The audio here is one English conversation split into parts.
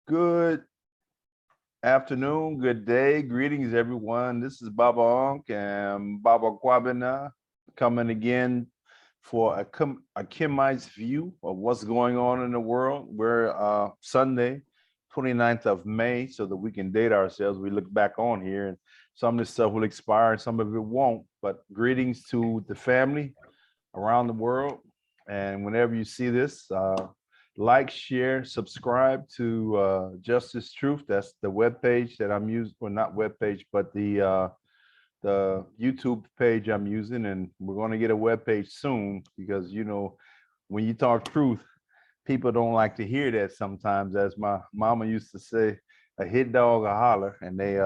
Good afternoon, good day, greetings everyone. This is Baba Ankh and Baba Kwabena coming again for a Kemites view of what's going on in the world. We're Sunday, 29th of May, so that we can date ourselves. We look back on here and some of this stuff will expire, some of it won't. But greetings to the family around the world. And whenever you see this, like, share, subscribe to Justice Truth. That's the web page that I'm using, well, not web page, but the YouTube page I'm using, and we're going to get a web page soon because when you talk truth, people don't like to hear that sometimes. As my mama used to say, a hit dog a holler, and they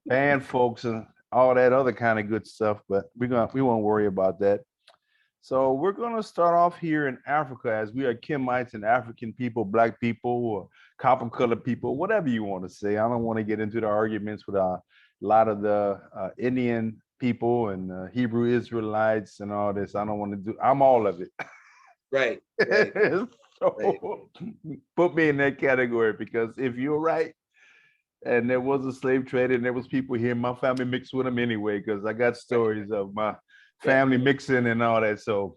ban folks and all that other kind of good stuff. But we won't worry about that. So we're going to start off here in Africa, as we are Kemites and African people, Black people, or copper colored people, whatever you want to say. I don't want to get into the arguments with a lot of the Indian people and Hebrew Israelites and all this. I don't want to do, I'm all of it. Right. So Right. put me in that category, because if you're right, and there was a slave trade and there was people here, my family mixed with them anyway, because I got stories of my family mixing and all that. So,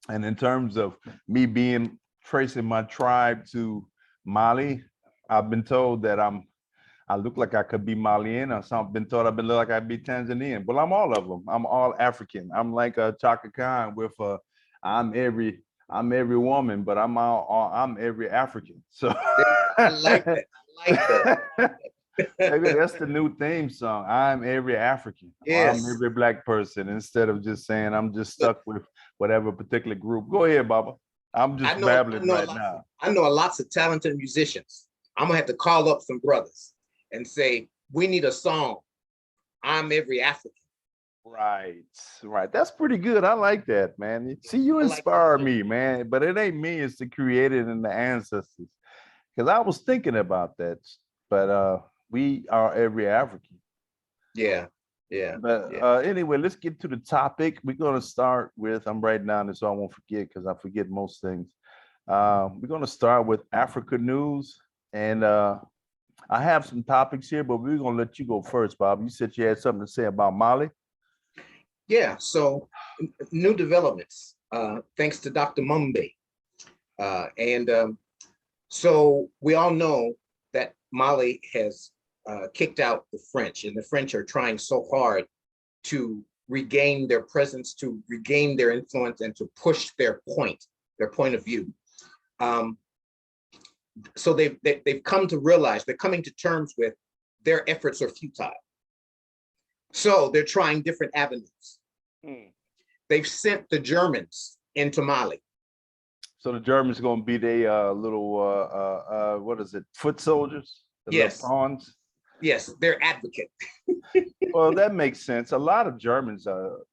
and in terms of me being tracing my tribe to Mali, I've been told that I look like I could be Malian, or some been told I've been look like I'd be Tanzanian. Well, I'm all of them. I'm all African. I'm like a Chaka Khan with I'm every woman, but I'm every African. So I like that. I like that. maybe that's the new theme song. I'm every African, or I'm Yes. every Black person, instead of just saying I'm just Look, stuck with whatever particular group. Go ahead, Baba. I'm I just know I babbling know right now. I know lots of talented musicians. I'm gonna have to call up some brothers and say, we need a song. I'm every African. Right, right. That's pretty good. I like that, man. See, you I like that inspire song. me, man. But it ain't me, it's the creator and the ancestors. Because I was thinking about that. But we are every African. Yeah, yeah, But yeah. anyway, let's get to the topic. We're going to start with, I'm writing down this so I won't forget, because I forget most things. We're going to start with Africa news. And I have some topics here, but we're going to let you go first, Bob. You said you had something to say about Mali. Yeah. So new developments, thanks to Dr. Mumbe. And so we all know that Mali has kicked out the French, and the French are trying so hard to regain their presence, to regain their influence, and to push their point of view. Um, so they've come to realize, they're coming to terms with their efforts are futile. So they're trying different avenues. They've sent the Germans into Mali. So the Germans going to be the little, what is it, foot soldiers, the little Yes, pawns? yes, they're advocate. Well, that makes sense. A lot of Germans,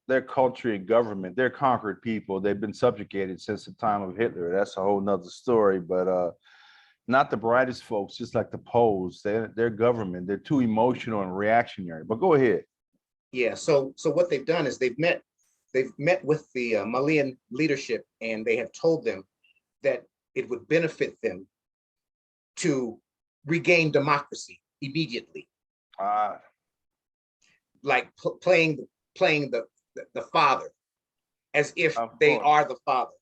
their culture and government, they're conquered people. They've been subjugated since the time of Hitler. That's a whole nother story, but not the brightest folks, just like the Poles. Their government, they're too emotional and reactionary. But go ahead. Yeah, so what they've done is they've met with the Malian leadership, and they have told them that it would benefit them to regain democracy immediately, Uh, like playing the father as if of they course. are the father.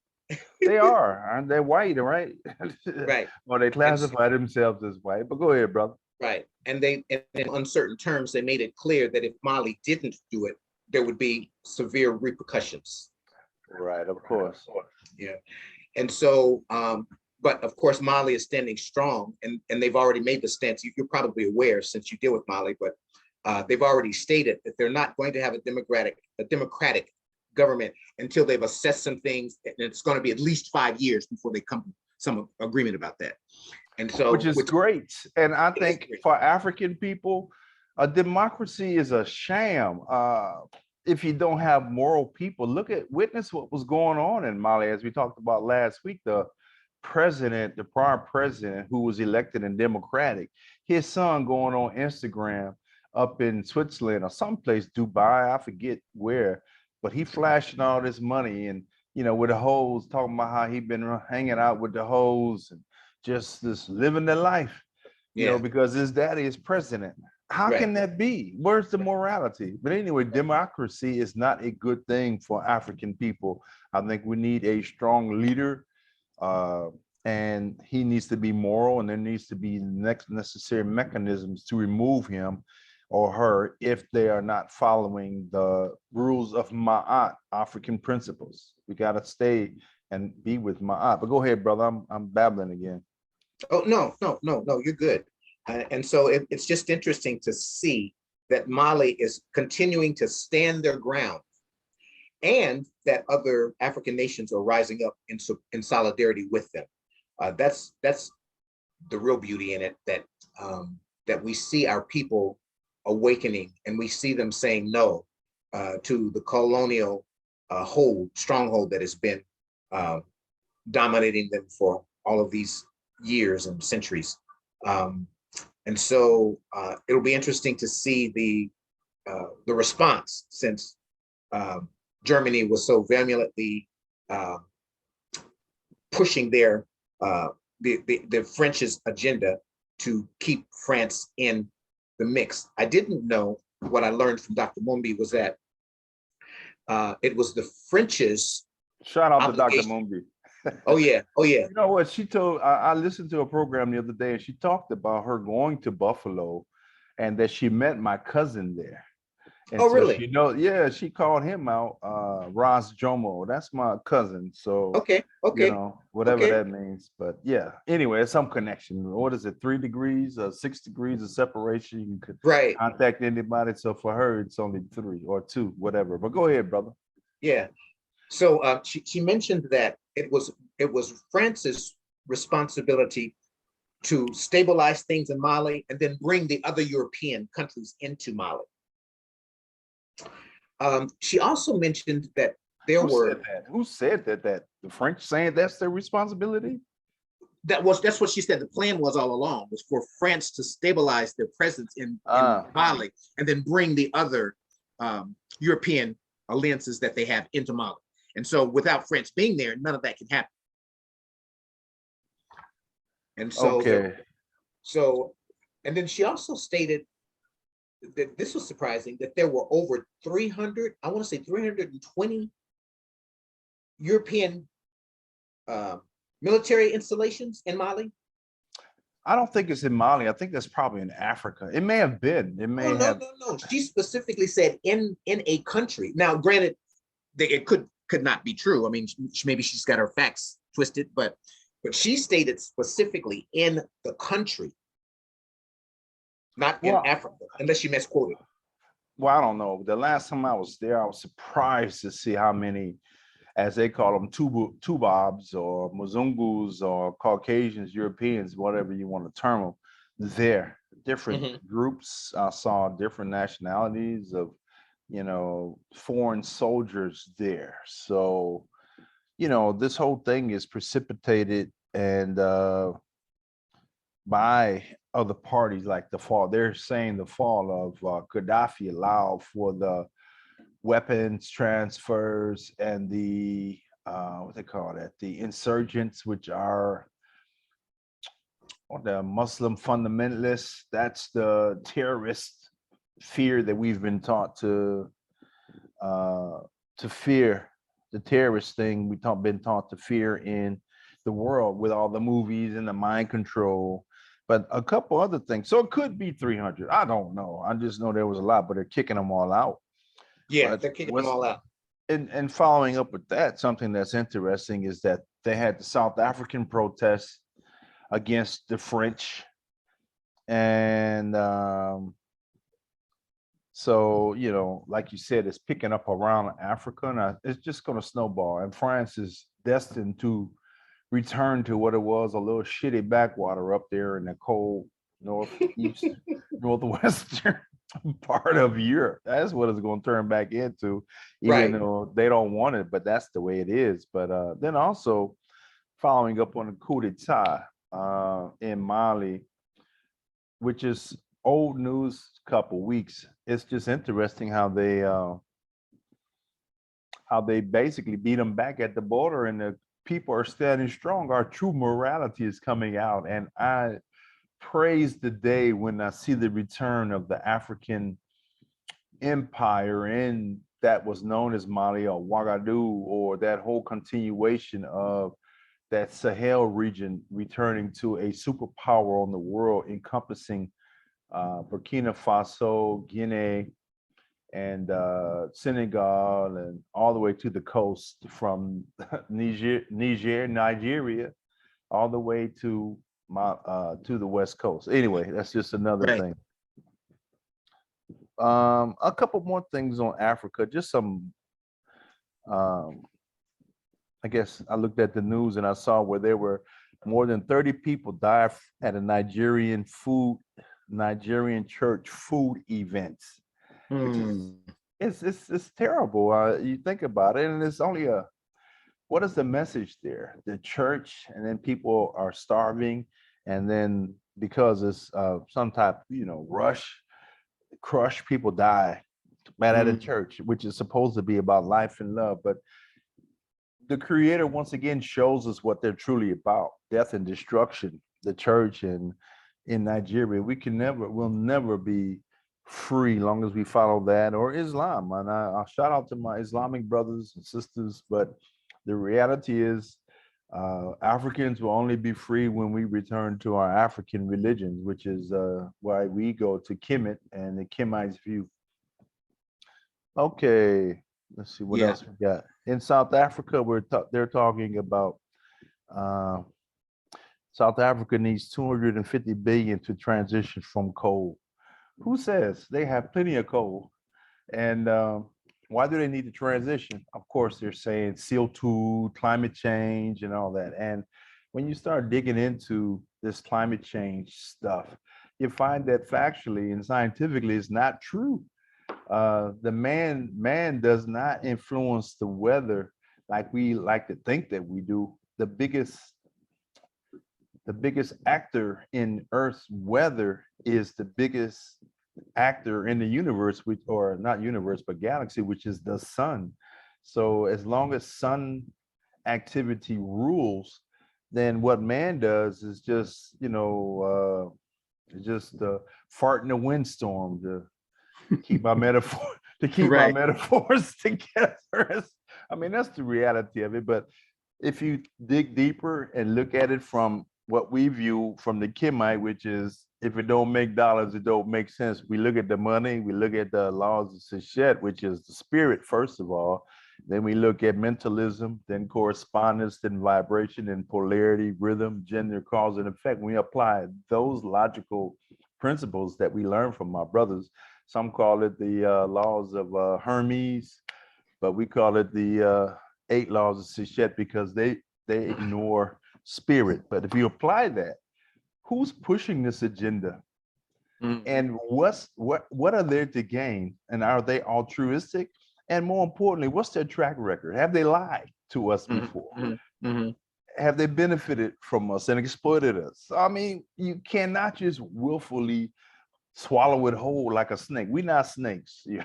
They are, aren't they white, right? Right. Well, they And classify themselves as white, but go ahead, brother. right. And they, in uncertain terms, they made it clear that if Mali didn't do it, there would be severe repercussions. Right, of course. Yeah. And so, but of course, Mali is standing strong, and they've already made the stance. You're probably aware since you deal with Mali, but they've already stated that they're not going to have a democratic government until they've assessed some things, and it's going to be at least 5 years before they come to some agreement about that. And Which so, is great. And I it is think great. for African people, a democracy is a sham. If you don't have moral people, witness what was going on in Mali, as we talked about last week. The prior president who was elected and democratic, his son going on Instagram up in Switzerland or someplace, Dubai, I forget where, but he flashing all this money and with the hoes, talking about how he been hanging out with the hoes and just living their life, Yeah. because his daddy is president. How Right. can that be? Where's the morality? But anyway, democracy is not a good thing for African people. I think we need a strong leader, uh, and he needs to be moral, and there needs to be next necessary mechanisms to remove him or her if they are not following the rules of Ma'at, African principles. We got to stay and be with Ma'at. But go ahead, brother. I'm babbling again. Oh, no, you're good. And so it's just interesting to see that Mali is continuing to stand their ground, and that other African nations are rising up in solidarity with them. That's the real beauty in it, that we see our people awakening, and we see them saying no to the colonial stronghold that has been dominating them for all of these years and centuries. And so it'll be interesting to see the response, since Germany was so vehemently pushing the French's agenda to keep France in the mix. I didn't know, what I learned from Dr. Mumbi was that it was the French's Shout out to Dr. obligation. Mumbi. Oh yeah. You know what she told? I listened to a program the other day, and she talked about her going to Buffalo, and that she met my cousin there. And Oh so really? yeah, she called him out, Ross Jomo. That's my cousin. So, Okay. whatever that means. But yeah, anyway, it's some connection. What is it? 3 degrees or 6 degrees of separation. You can Right. contact anybody. So for her, it's only 3 or 2, whatever. But go ahead, brother. Yeah. So she mentioned that it was France's responsibility to stabilize things in Mali and then bring the other European countries into Mali. She also mentioned that Who said that? That the French saying that's their responsibility? That's what she said. The plan was all along, was for France to stabilize their presence in Mali and then bring the other European alliances that they have into Mali. And so without France being there, none of that can happen. And so, okay. And then she also stated that this was surprising, that there were over 300, I want to say 320 European military installations in Mali. I don't think it's in Mali. I think that's probably in Africa. It may have been. It may have. No. She specifically said in a country. Now, granted, it could not be true. I mean, maybe she's got her facts twisted, but she stated specifically in the country, not in Africa, unless she misquoted. Well, I don't know. The last time I was there, I was surprised to see how many, as they call them, Tubabs or Mzungus or Caucasians, Europeans, whatever you want to term them, there. Different groups. I saw different nationalities of, foreign soldiers there. So, this whole thing is precipitated and by other parties, like the fall. They're saying the fall of Gaddafi allowed for the weapons transfers and the what they call that, the insurgents, which are the Muslim fundamentalists. That's the terrorist fear that we've been taught to fear. The terrorist thing been taught to fear in the world with all the movies and the mind control, but a couple other things. So it could be 300. I don't know. I just know there was a lot, but they're kicking them all out. Yeah, they're kicking them all out. And following up with that, something that's interesting is that they had the South African protests against the French. And so, like you said, it's picking up around Africa, and it's just going to snowball. And France is destined to return to what it was, a little shitty backwater up there in the cold northeast, northwestern part of Europe. That's what it's going to turn back into, even though they don't want it, but that's the way it is. But then also following up on the coup d'etat in Mali, which is old news, couple weeks. It's just interesting how they basically beat them back at the border, and the people are standing strong. Our true morality is coming out. And I praise the day when I see the return of the African empire in that was known as Mali or Ouagadougou, or that whole continuation of that Sahel region returning to a superpower on the world, encompassing Burkina Faso, Guinea, and Senegal, and all the way to the coast from Nigeria, all the way to the West Coast. Anyway, that's just another Right. thing. A couple more things on Africa, just some. I guess I looked at the news and I saw where there were more than 30 people died at a Nigerian church food event, which is it's terrible. You think about it, and it's only what is the message there? The church, and then people are starving, and then because it's some type, crush, people die at a church, which is supposed to be about life and love. But the creator once again shows us what they're truly about: death and destruction. The church in Nigeria, we'll never be free long as we follow that, or Islam. And I'll shout out to my Islamic brothers and sisters, but the reality is Africans will only be free when we return to our African religions, which is why we go to Kemet and the Kemites View. Okay, let's see what else we got. In South Africa, they're talking about South Africa needs 250 billion to transition from coal. Who says? They have plenty of coal. And why do they need to transition? Of course, they're saying CO2, climate change, and all that. And when you start digging into this climate change stuff, you find that factually and scientifically it's not true. The man does not influence the weather like we like to think that we do. The biggest actor in Earth's weather is the biggest actor in the universe, which, or not universe, but galaxy, which is the sun. So as long as sun activity rules, then what man does is just, fart in a windstorm, to keep my metaphor, my metaphors together. I mean, that's the reality of it. But if you dig deeper and look at it from what we view from the Kemite, which is, if it don't make dollars, it don't make sense. We look at the money, we look at the laws of Seshat, which is the spirit, first of all. Then we look at mentalism, then correspondence, then vibration, and polarity, rhythm, gender, cause, and effect. When we apply those logical principles that we learn from our brothers, some call it the laws of Hermes, but we call it the 8 laws of Seshat because they ignore spirit. But if you apply that, who's pushing this agenda? And what are they to gain? And are they altruistic? And more importantly, what's their track record? Have they lied to us before? Have they benefited from us and exploited us? I mean, you cannot just willfully swallow it whole like a snake. We're not snakes, we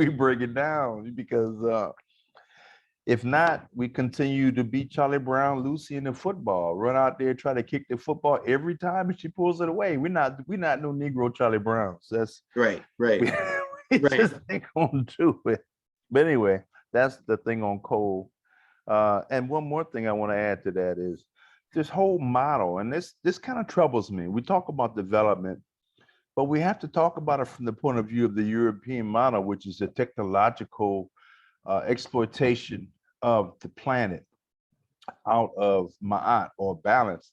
break it down because if not, we continue to beat Charlie Brown, Lucy in the football, run out there, try to kick the football every time and she pulls it away. We're not no Negro Charlie Browns. That's right. We just ain't gonna do it. But anyway, that's the thing on coal. And one more thing I want to add to that is this whole model, and this kind of troubles me. We talk about development, but we have to talk about it from the point of view of the European model, which is a technological exploitation of the planet out of ma'at, or balance.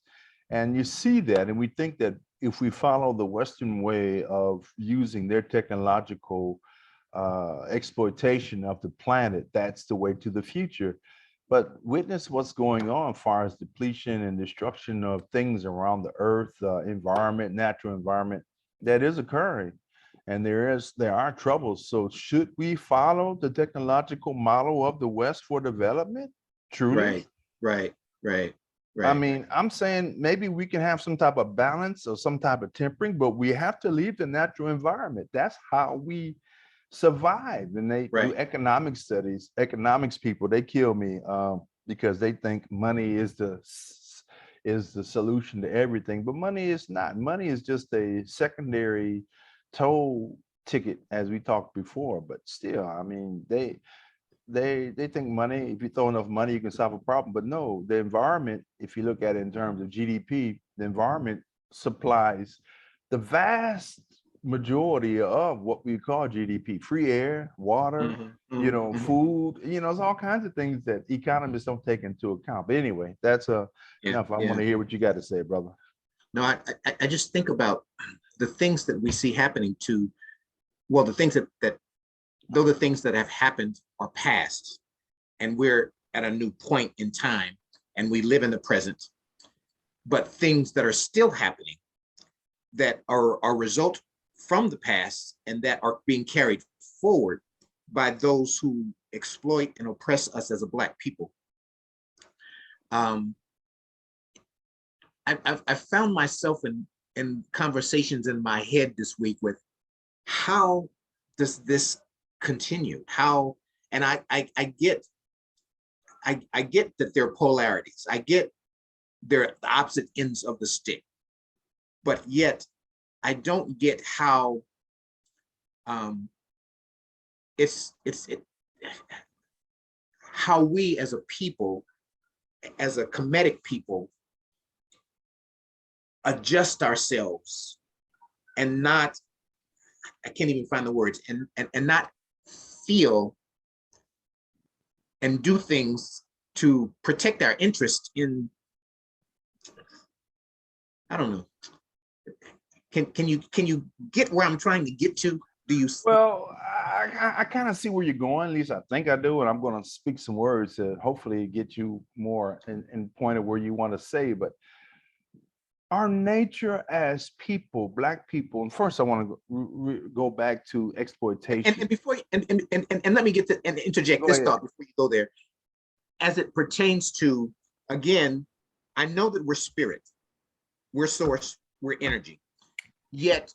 And you see that, and we think that if we follow the Western way of using their technological exploitation of the planet, that's the way to the future. But witness what's going on as far as depletion and destruction of things around the earth, environment, natural environment that is occurring. And there are troubles. So should we follow the technological model of the West for development? Truly? Right. I mean, I'm saying maybe we can have some type of balance or some type of tempering, but we have to leave the natural environment. That's how we survive. And they do economic studies, economics people, they kill me. because they think money is the solution to everything. But money is not. Money is just a secondary toll ticket, as we talked before. But still, I mean, they think money, if you throw enough money, you can solve a problem. But no, the environment, if you look at it in terms of GDP, the environment supplies the vast majority of what we call GDP: free air, water, food. It's all kinds of things that economists don't take into account. But anyway, that's Yeah, enough. I want yeah. to hear what you got to say, brother. No, I just think about the things that we see happening to, well, the things that though the things that have happened are past, and we're at a new point in time, and we live in the present, but things that are still happening that are a result from the past and that are being carried forward by those who exploit and oppress us as a Black people. I've found myself in conversations in my head this week with, how does this continue? How, and I get that there are polarities. I get they're the opposite ends of the stick, but yet I don't get how how we as a people, as a Kemetic people, adjust ourselves and not, I can't even find the words, and not feel and do things to protect our interest in, I don't know. Can you get where I'm trying to get to? Do you? Well, I kind of see where you're going. At least I think I do, and I'm going to speak some words to hopefully get you more in point of where you want to say. But our nature as people, Black people, and first I want to go back to exploitation. And before, and let me get to and interject this thought before you go there. As it pertains to, again, I know that we're spirit, we're source, we're energy. Yet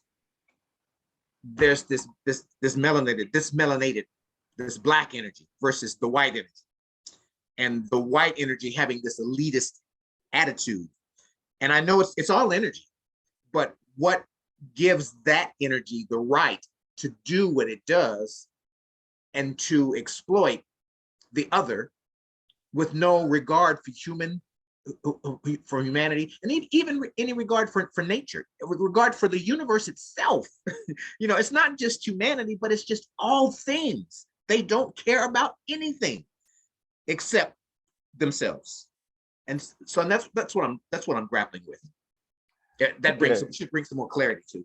there's this melanated, this Black energy versus the white energy, and the white energy having this elitist attitude. And I know it's all energy, but what gives that energy the right to do what it does and to exploit the other with no regard for humanity, and even any regard for nature, with regard for the universe itself. It's not just humanity, but it's just all things. They don't care about anything except themselves. And so that's what I'm grappling with. That should bring some more clarity to.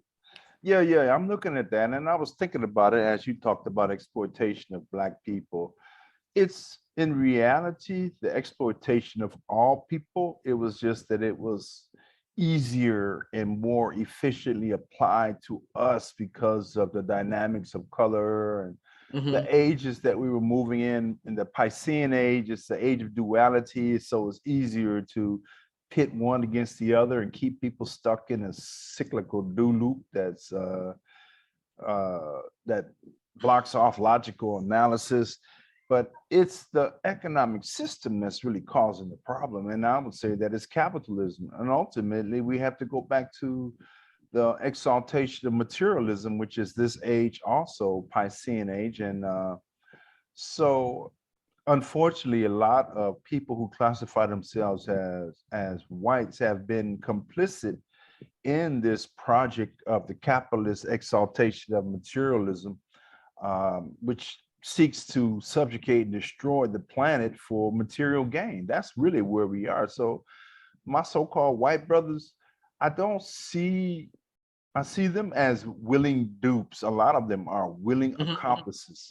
Yeah, I'm looking at that, and I was thinking about it as you talked about exploitation of Black people. It's in reality the exploitation of all people. It was just that it was easier and more efficiently applied to us because of the dynamics of color and the ages that we were moving in the Piscean age. It's the age of duality, so it's easier to pit one against the other and keep people stuck in a cyclical do loop that blocks off logical analysis. But it's the economic system that's really causing the problem. And I would say that it's capitalism. And ultimately, we have to go back to the exaltation of materialism, which is this age also, Piscean age. And so unfortunately, a lot of people who classify themselves as whites have been complicit in this project of the capitalist exaltation of materialism, which seeks to subjugate and destroy the planet for material gain. That's really where we are. So my so-called white brothers, I see them as willing dupes. A lot of them are willing accomplices.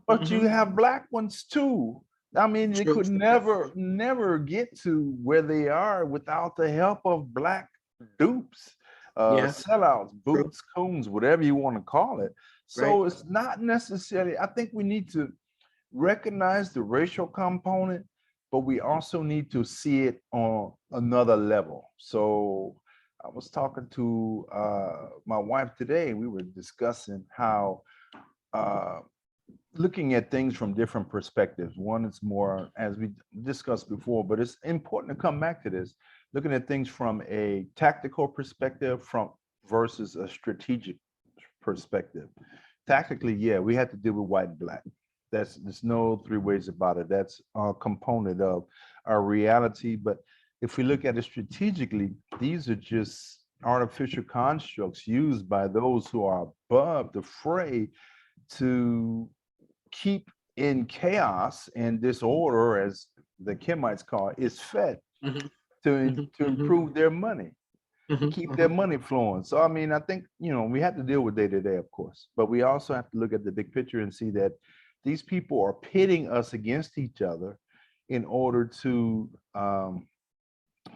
But you have Black ones too. I mean, they could never get to where they are without the help of Black dupes, sellouts, boots, coons, whatever you want to call it. So it's not necessarily, I think we need to recognize the racial component, but we also need to see it on another level. So I was talking to my wife today, and we were discussing how looking at things from different perspectives. One is more, as we discussed before, but it's important to come back to this, looking at things from a tactical perspective from versus a strategic perspective. Tactically, yeah, we had to deal with white and black. There's no three ways about it. That's a component of our reality. But if we look at it strategically, these are just artificial constructs used by those who are above the fray to keep in chaos and disorder, as the Kemites call it, is fed Mhm, to mhm, improve their money, to mhm, keep their mhm. money flowing. So I mean, I think we have to deal with day to day, of course, but we also have to look at the big picture and see that these people are pitting us against each other in order to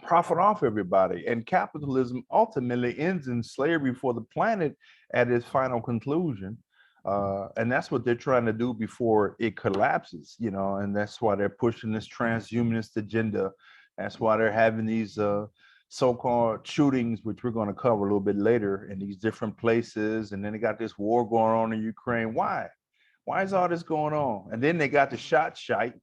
profit off everybody. And capitalism ultimately ends in slavery for the planet at its final conclusion. And that's what they're trying to do before it collapses, and that's why they're pushing this transhumanist agenda. That's why they're having these so-called shootings, which we're going to cover a little bit later, in these different places. And then they got this war going on in Ukraine. Why? Why is all this going on? And then they got the shot shite.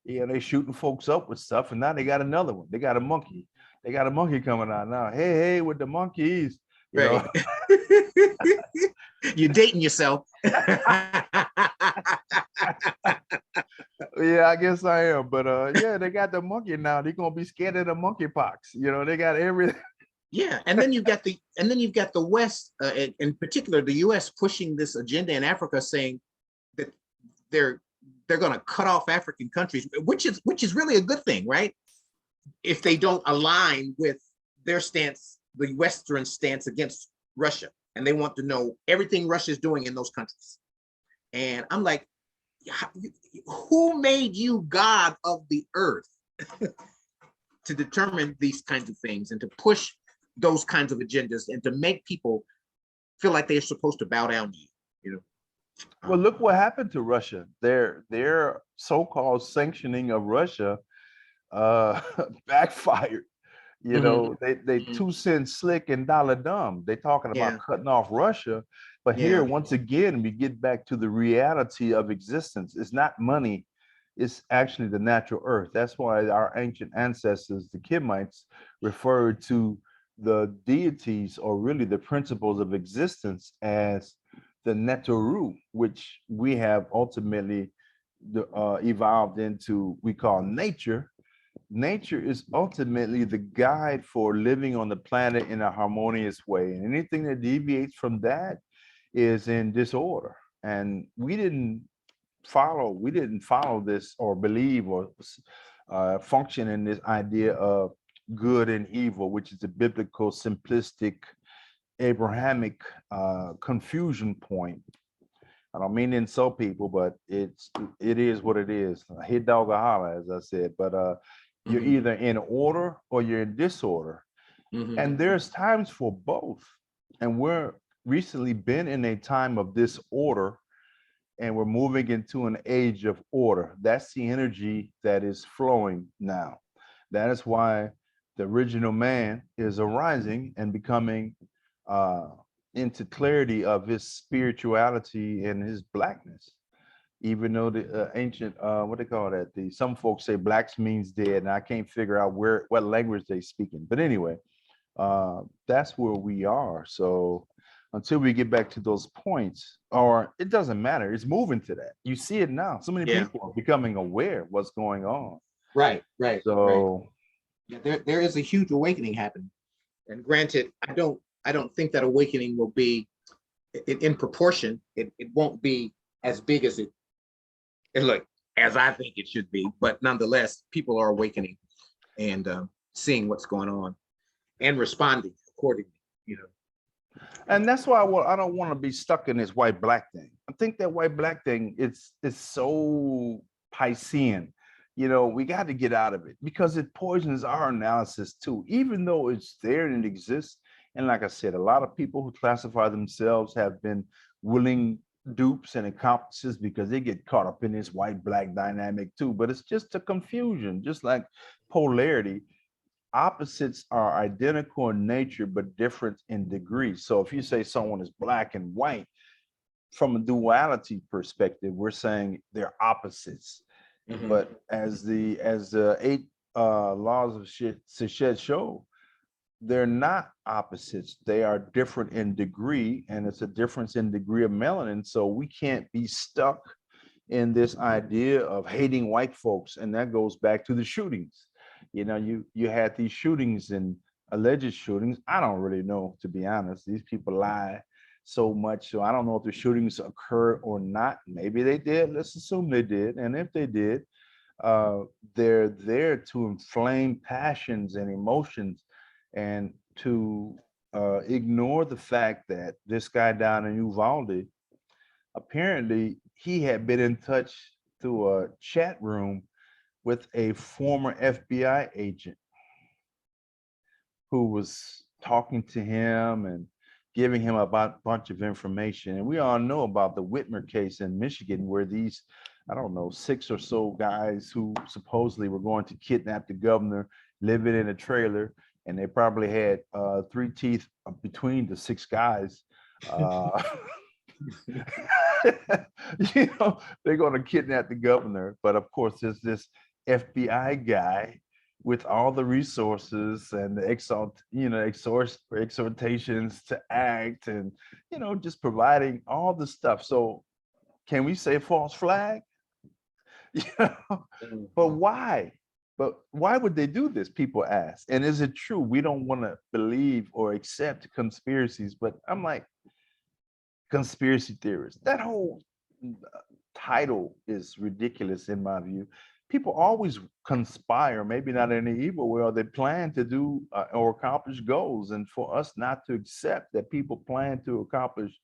Yeah, they shooting folks up with stuff, and now they got another one. They got a monkey. They got a monkey coming out now. Hey, hey, with the monkeys, you know. Right. You're dating yourself. Yeah, I guess I am. But yeah, they got the monkey now. They're gonna be scared of the monkeypox. They got everything. Yeah, and then you've got the West, in particular the U.S. pushing this agenda in Africa, saying that they're they're going to cut off African countries, which is really a good thing, right? If they don't align with their stance, the Western stance against Russia, and they want to know everything Russia is doing in those countries. And I'm like, who made you God of the earth to determine these kinds of things and to push those kinds of agendas and to make people feel like they're supposed to bow down to you, you know? Well, look what happened to Russia. Their so-called sanctioning of Russia backfired. Mhm, They mhm. 2 cents slick and dollar dumb. They talking about Yeah, cutting off Russia, but here yeah, once again we get back to the reality of existence. It's not money, it's actually the natural earth. That's why our ancient ancestors, the Kemites, referred to the deities, or really the principles of existence, as the Netaru, which we have ultimately evolved into, we call nature. Nature is ultimately the guide for living on the planet in a harmonious way. And anything that deviates from that is in disorder. And we didn't follow this or believe or function in this idea of good and evil, which is a biblical, simplistic, Abrahamic confusion point. I don't mean to insult people, but it is what it is. A hit dog a holler, as I said. But you're mhm, either in order or you're in disorder, mhm, and there's times for both. And we're recently been in a time of disorder, and we're moving into an age of order. That's the energy that is flowing now. That is why the original man is arising and becoming uh, into clarity of his spirituality and his blackness. Even though the ancient, what they call that? Some folks say blacks means dead, and I can't figure out what language they speaking. But anyway, that's where we are. So until we get back to those points, or it doesn't matter, it's moving to that. You see it now. So many yeah, people are becoming aware of what's going on. right, right, right. So Yeah, there is a huge awakening happening. And granted, I don't think that awakening will be in proportion. It won't be as big as it look as I think it should be. But nonetheless, people are awakening and seeing what's going on and responding accordingly. You know. and that's why I don't want to be stuck in this white black thing. I think that white black thing it's so Piscean. We got to get out of it because it poisons our analysis too, even though it's there and it exists. And like I said, a lot of people who classify themselves have been willing dupes and accomplices because they get caught up in this white black dynamic too. But it's just a confusion, just like polarity. Opposites are identical in nature but different in degree. So if you say someone is black and white, from a duality perspective, we're saying they're opposites. Mhm. But as the eight laws of Seshat show, they're not opposites. They are different in degree, and it's a difference in degree of melanin. So we can't be stuck in this idea of hating white folks, and that goes back to the shootings. You know, you had these shootings and alleged shootings. I don't really know, to be honest. These people lie so much, so I don't know if the shootings occurred or not. Maybe they did. Let's assume they did, and if they did, uh, they're there to inflame passions and emotions and to ignore the fact that this guy down in Uvalde, apparently he had been in touch through a chat room with a former FBI agent who was talking to him and giving him a bunch of information. And we all know about the Whitmer case in Michigan, where these, I don't know, 6 or so guys who supposedly were going to kidnap the governor, living in a trailer, and they probably had 3 teeth between the 6 guys. You know, they're going to kidnap the governor, but of course, there's this FBI guy with all the resources and the exhortations to act, and just providing all the stuff. So can we say false flag? But why? But why would they do this? People ask. And is it true? We don't want to believe or accept conspiracies, but I'm like, conspiracy theorists. That whole title is ridiculous in my view. People always conspire, maybe not in an evil way, or they plan to do or accomplish goals. And for us not to accept that people plan to accomplish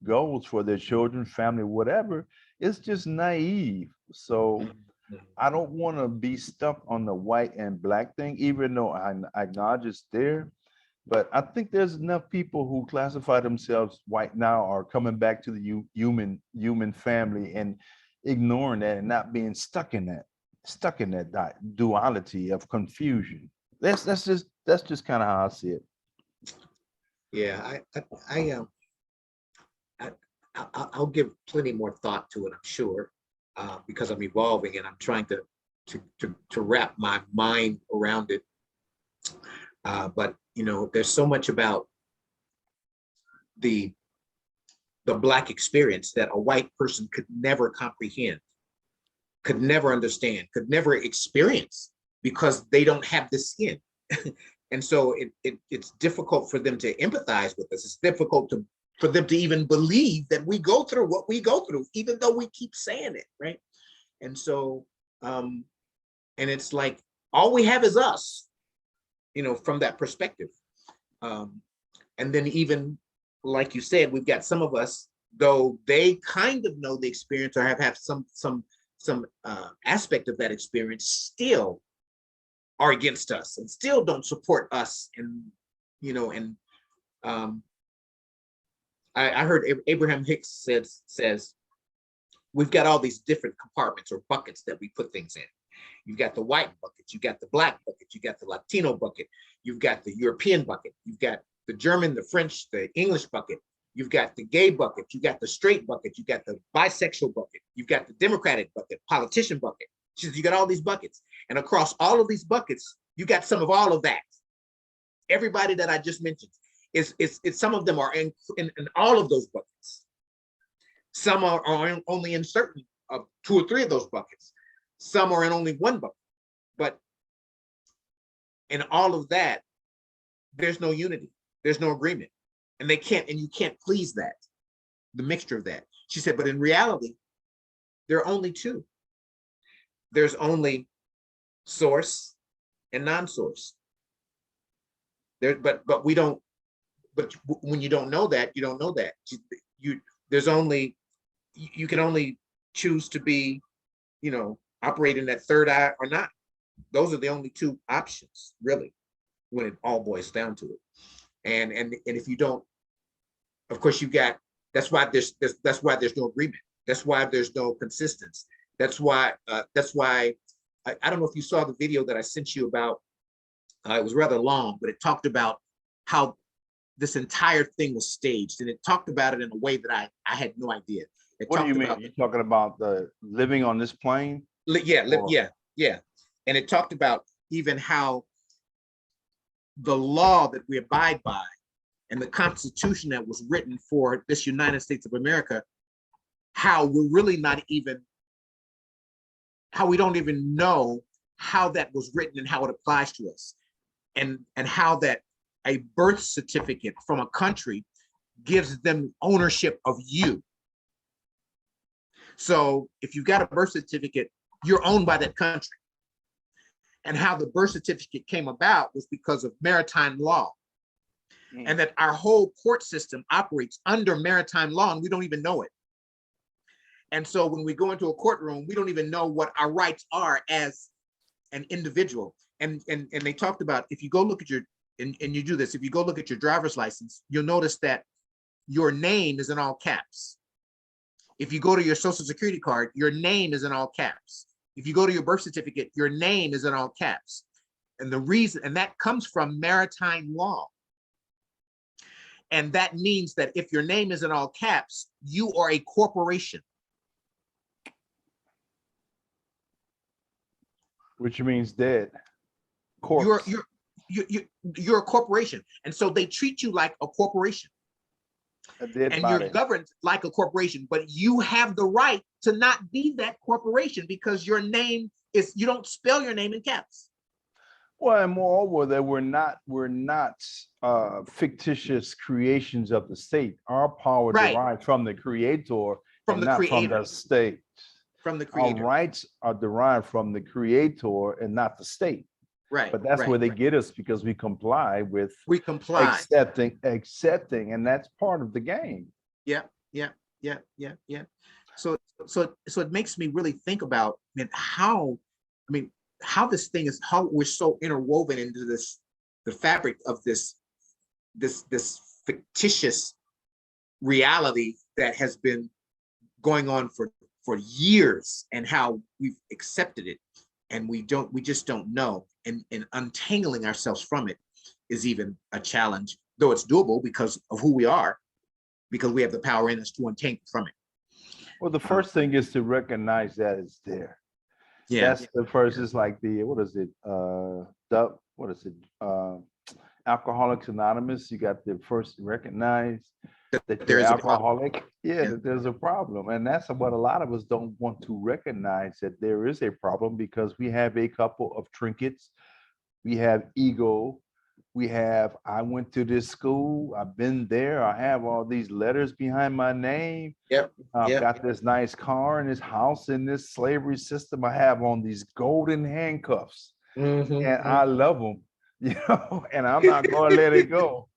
goals for their children, family, whatever, it's just naive. So I don't want to be stuck on the white and black thing, even though I acknowledge it's there. But I think there's enough people who classify themselves white now are coming back to the human family and ignoring that and not being stuck in that duality of confusion. That's just kind of how I see it. Yeah, I'll give plenty more thought to it, I'm sure, because I'm evolving and I'm trying to wrap my mind around it. But there's so much about the Black experience that a white person could never comprehend, could never understand, could never experience, because they don't have the skin. And so it's difficult for them to empathize with us. It's difficult for them to even believe that we go through what we go through, even though we keep saying it, right? And so, and it's like, all we have is us, from that perspective. And then even, like you said, we've got some of us, though they kind of know the experience or have some aspect of that experience, still are against us and still don't support us. And I heard Abraham Hicks says we've got all these different compartments or buckets that we put things in. You've got the white bucket, you got the Black bucket, you got the Latino bucket, you've got the European bucket, you've got the German, the French, the English bucket, you've got the gay bucket, you got the straight bucket, you got the bisexual bucket, you've got the Democratic bucket, politician bucket. She says you got all these buckets, and across all of these buckets, you got some of all of that. Everybody that I just mentioned is some of them are in all of those buckets. Some are only in certain of 2 or 3 of those buckets. Some are in only one bucket, but in all of that, there's no unity, there's no agreement, and you can't please that, the mixture of that. She said, but in reality, there are only 2. There's only source and non-source. But we don't. But when you don't know that, you don't know that. You can only choose to be, operating that third eye or not. Those are the only 2 options, really, when it all boils down to it. And if you don't, of course, that's why there's no agreement. That's why there's no consistency. That's why I don't know if you saw the video that I sent you about. It was rather long, but it talked about how this entire thing was staged, and it talked about it in a way that I had no idea. It What do you talked mean? about, You're talking about the living on this plane? Or- yeah. And it talked about even how the law that we abide by and the Constitution that was written for this United States of America, how we're really not even, how we don't even know how that was written and how it applies to us, and how that a birth certificate from a country gives them ownership of you. So if you've got a birth certificate, you're owned by that country. And how the birth certificate came about was because of maritime law, and that our whole court system operates under maritime law, and we don't even know it. And so when we go into a courtroom, we don't even know what our rights are as an individual. And they talked about, if you go look at your, and you do this, if you go look at your driver's license, you'll notice that your name is in all caps. If you go to your social security card, your name is in all caps. If you go to your birth certificate, your name is in all caps. And the reason, and that comes from maritime law. And that means that if your name is in all caps, you are a corporation. Which means dead. Corpse. You're a corporation. And so they treat you like a corporation. A dead and body. You're governed like a corporation, but you have the right to not be that corporation because your name is, you don't spell your name in caps. Well, and moreover, that we're not fictitious creations of the state. Our power derives from the creator, from and the not creator. from the state. From the creator. Our rights are derived from the creator and not the state. Right. But that's where they get us, because we comply with accepting, and that's part of the game. Yeah. So it makes me really think about, how this thing is, how we're so interwoven into the fabric of this fictitious reality that has been going on for years, and how we've accepted it, and we just don't know, and untangling ourselves from it is even a challenge, though it's doable because of who we are, because we have the power in us to untangle from it. Well, the first thing is to recognize that it's there. Yeah. That's the first. Is like the, what is it? Alcoholics Anonymous. You got to first recognize that you're alcoholic. Yeah, that there's a problem. And that's what a lot of us don't want to recognize, that there is a problem, because we have a couple of trinkets. We have ego. We have, I went to this school, I've been there, I have all these letters behind my name. I've got this nice car and this house in this slavery system. I have on these golden handcuffs, and I love them, and I'm not going to let it go,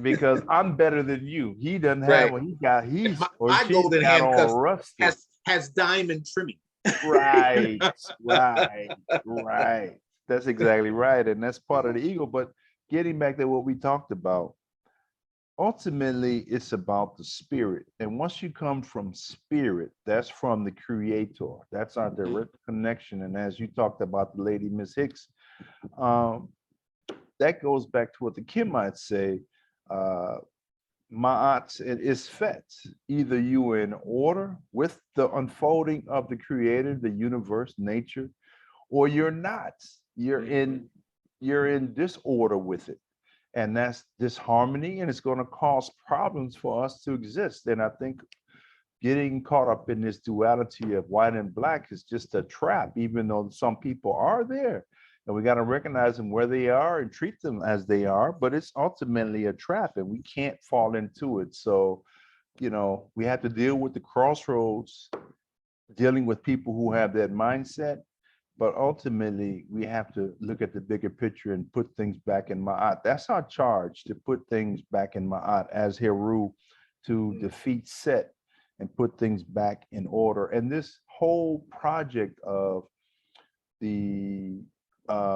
because I'm better than you. He doesn't have what he got. My golden handcuffs has diamond trimming. Right. That's exactly right. And that's part of the ego. But getting back to what we talked about, ultimately, it's about the spirit. And once you come from spirit, that's from the creator. That's our direct connection. And as you talked about the lady, Miss Hicks, that goes back to what the Kemites say, Ma'at is fet. Either you are in order with the unfolding of the creator, the universe, nature, or you're not. You're in disorder with it. And that's disharmony, and it's going to cause problems for us to exist. And I think getting caught up in this duality of white and black is just a trap, even though some people are there. And we got to recognize them where they are and treat them as they are, but it's ultimately a trap, and we can't fall into it. So, we have to deal with the crossroads, dealing with people who have that mindset. But ultimately, we have to look at the bigger picture and put things back in Ma'at. That's our charge, to put things back in Ma'at, as Heru, to defeat Set and put things back in order. And this whole project of the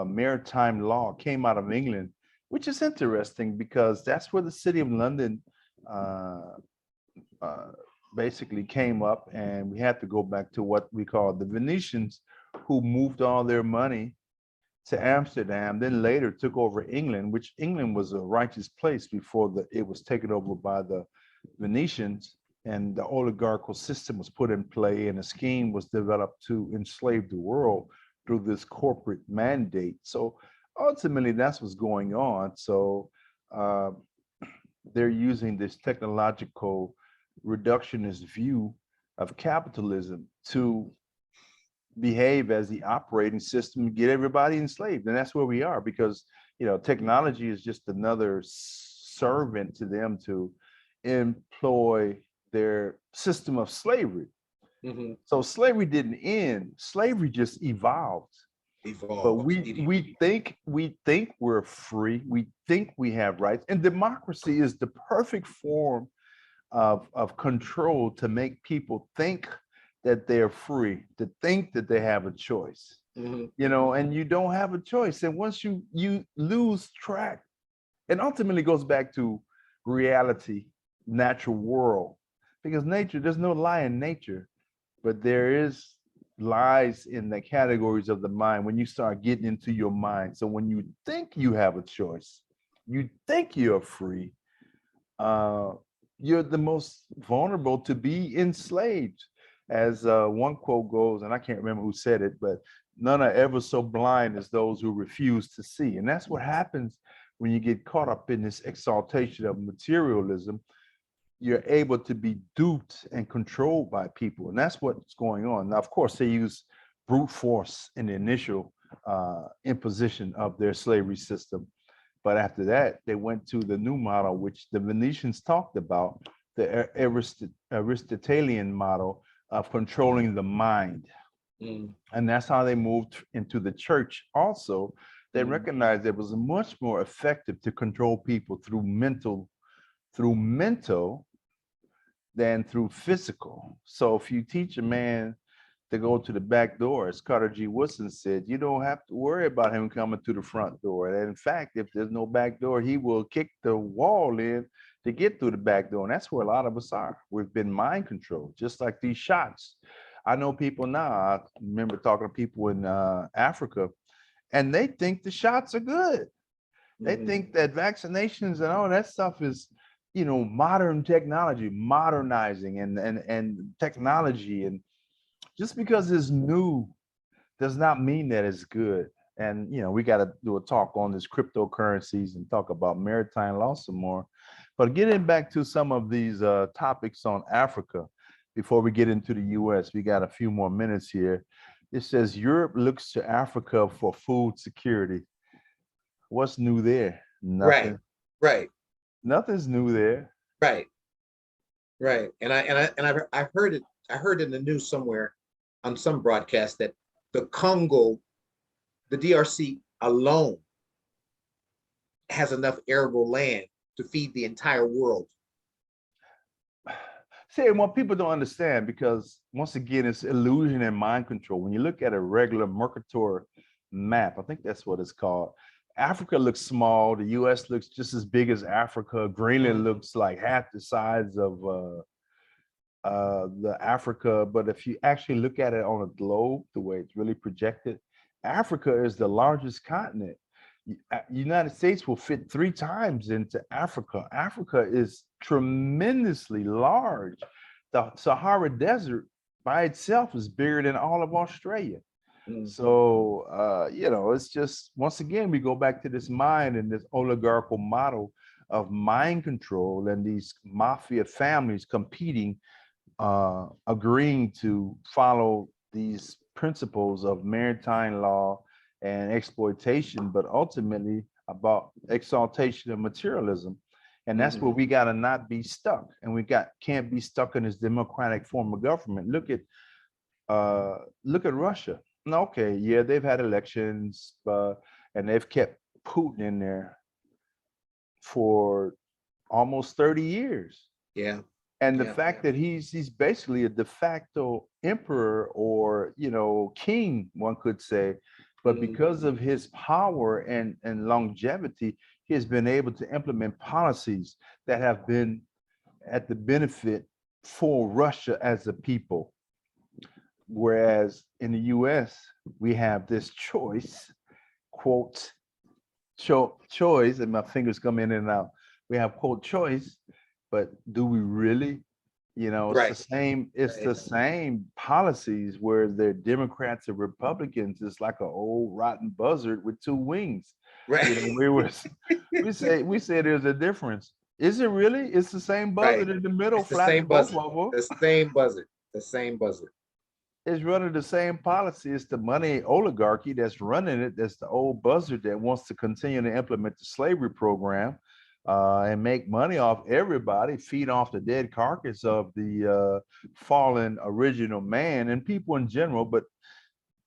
maritime law came out of England, which is interesting, because that's where the city of London basically came up. And we had to go back to what we call the Venetians, who moved all their money to Amsterdam, then later took over England, which England was a righteous place before it was taken over by the Venetians, and the oligarchical system was put in play, and a scheme was developed to enslave the world through this corporate mandate. So ultimately, that's what's going on. So uh, they're using this technological reductionist view of capitalism to behave as the operating system to get everybody enslaved. And that's where we are, because technology is just another servant to them to employ their system of slavery. Mhm. So slavery didn't end, slavery just evolved. But Evolve. we think we're free, we think we have rights, and democracy is the perfect form of control to make people think that they're free, to think that they have a choice. Mhm. And you don't have a choice. And once you lose track, it ultimately goes back to reality, natural world, because nature, there's no lie in nature, but there is lies in the categories of the mind when you start getting into your mind. So when you think you have a choice, you think you're free, uh, you're the most vulnerable to be enslaved. As one quote goes, and I can't remember who said it, but none are ever so blind as those who refuse to see. And that's what happens when you get caught up in this exaltation of materialism. You're able to be duped and controlled by people. And that's what's going on. Now, of course, they use brute force in the initial imposition of their slavery system. But after that, they went to the new model, which the Venetians talked about, the Aristotelian model of controlling the mind. Mm. And that's how they moved into the church also. They Mm. recognized it was much more effective to control people through mental than through physical. So if you teach a man to go to the back door, as Carter G. Woodson said, you don't have to worry about him coming to the front door. And in fact, if there's no back door, he will kick the wall in to get through the back door. And that's where a lot of us are. We've been mind controlled, just like these shots. I know people now, I remember talking to people in Africa, and they think the shots are good. They Mhm. think that vaccinations and all that stuff is, modern technology, modernizing and technology. And just because it's new does not mean that it's good. And we got to do a talk on this cryptocurrencies and talk about maritime law some more. But getting back to some of these topics on Africa before we get into the US, we got a few more minutes here. It says Europe looks to Africa for food security. What's new there? Right, Nothing. right, Nothing's new there. right, right. And I heard it. I heard in the news somewhere on some broadcast that the Congo, the DRC alone, has enough arable land to feed the entire world. See, what people don't understand, because once again, it's illusion and mind control. When you look at a regular Mercator map, I think that's what it's called. Africa looks small. The US looks just as big as Africa. Greenland looks like half the size of the Africa. But if you actually look at it on a globe, the way it's really projected, Africa is the largest continent. United States will fit 3 times into Africa. Africa is tremendously large. The Sahara Desert by itself is bigger than all of Australia. Mm. So, it's just, once again, we go back to this mind and this oligarchical model of mind control and these mafia families competing, agreeing to follow these principles of maritime law and exploitation, but ultimately about exaltation of materialism. And that's where we got to not be stuck. And can't be stuck in this democratic form of government. Look at Russia. Okay, yeah, they've had elections, and they've kept Putin in there for almost 30 years. Yeah. And the Yeah. fact that he's basically a de facto emperor, or king, one could say, but Mm. because of his power and longevity, he has been able to implement policies that have been at the benefit for Russia as a people. Whereas in the US, we have this choice, quote choice, and my fingers come in and out. We have quote choice, but do we really? You know, it's the Right. same. It's the Right. same policies where they're Democrats and Republicans. It's like an old rotten buzzard with two wings. You know, Right. we say there's a difference. Is it really? It's the same Right. buzzard in the middle, It's the flapping same both buzzard. of them. The same buzzard. The same buzzard. It's running the same policy. It's the money oligarchy that's running it. That's the old buzzard that wants to continue to implement the slavery program and make money off everybody, feed off the dead carcass of the fallen original man and people in general. But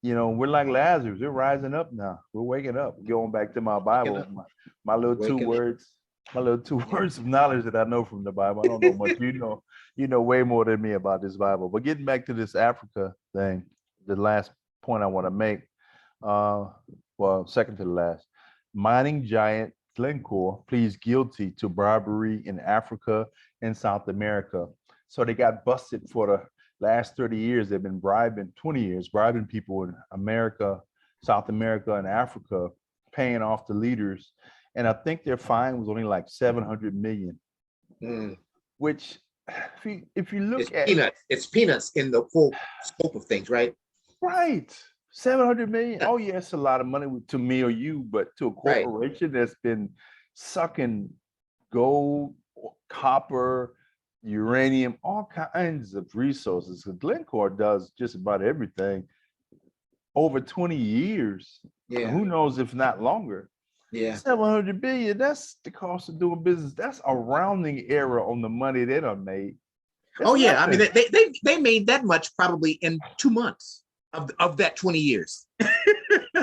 you know, we're like Lazarus. We're rising up now. We're waking up. Going back to my Waking Bible, up. my little two Waking up. words, my little two Yeah. words of knowledge that I know from the Bible. I don't know much. You know way more than me about this Bible. But getting back to this Africa thing, the last point I want to make, uh, well, second to the last, mining giant Glencore pleads guilty to bribery in Africa and South America. So they got busted for the last 30 years. They've been bribing, 20 years, bribing people in America, South America, and Africa, paying off the leaders. And I think their fine was only like 700 million, Mm. which if you It's look at peanuts. It's peanuts in the full scope of things, right? right, 700 million. Oh, yeah, it's a lot of money to me or you, but to a Right. corporation that's been sucking gold, copper, uranium, all kinds of resources. Glencore does just about everything over 20 years. Yeah. Who knows if not longer. Yeah. 700 billion, that's the cost of doing business. That's a rounding error on the money they done made. That's Oh yeah. I mean, nothing. they made that much probably in 2 months of that 20 years.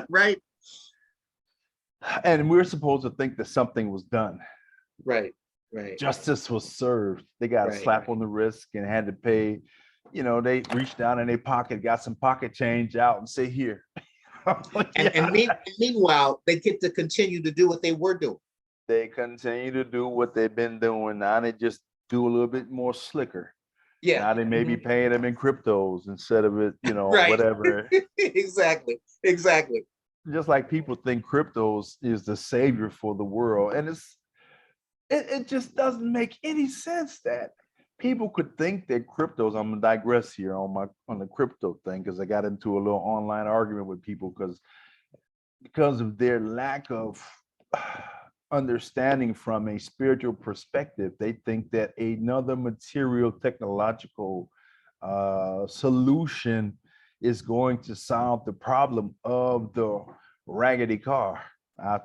Right. And we're supposed to think that something was done. Right. Right. Justice was served. They got a Right. slap on the wrist and had to pay. You know, they reached down in their pocket, got some pocket change out and say, here. And meanwhile, they get to continue to do what they were doing. They continue to do what they've been doing. Now they just do a little bit more slicker. Yeah. Now they may be paying them in cryptos instead of it, you know, Right. whatever. Exactly. Exactly. Just like people think cryptos is the savior for the world. And it just doesn't make any sense that people could think that cryptos, I'm gonna digress here on the crypto thing, because I got into a little online argument with people because of their lack of understanding from a spiritual perspective. They think that another material technological solution is going to solve the problem of the raggedy car.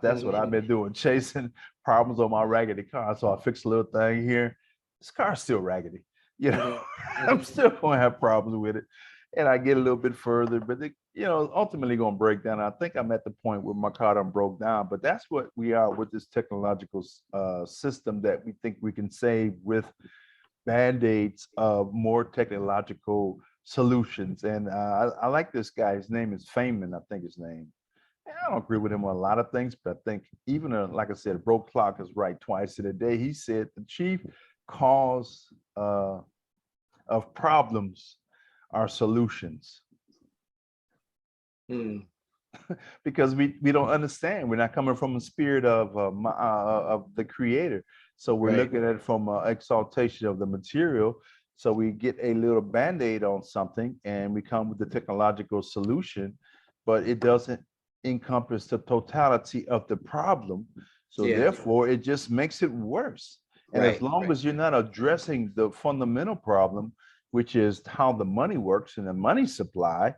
That's what I've been doing, chasing problems on my raggedy car. So I fix a little thing here. This car's still raggedy. You know, I'm still going to have problems with it. And I get a little bit further, but ultimately going to break down. I think I'm at the point where my car done broke down, but that's what we are with this technological system that we think we can save with band-aids of more technological solutions. And I like this guy. His name is Feynman, I think his name. I don't agree with him on a lot of things, but I think even like I said, a broke clock is right twice in a day. He said the chief cause of problems are solutions. Because we don't understand. We're not coming from a spirit of the creator. So we're looking at it from exaltation of the material. So we get a little band-aid on something and we come with the technological solution, but it doesn't encompass the totality of the problem. So therefore, it just makes it worse. And as long as you're not addressing the fundamental problem, which is how the money works and the money supply,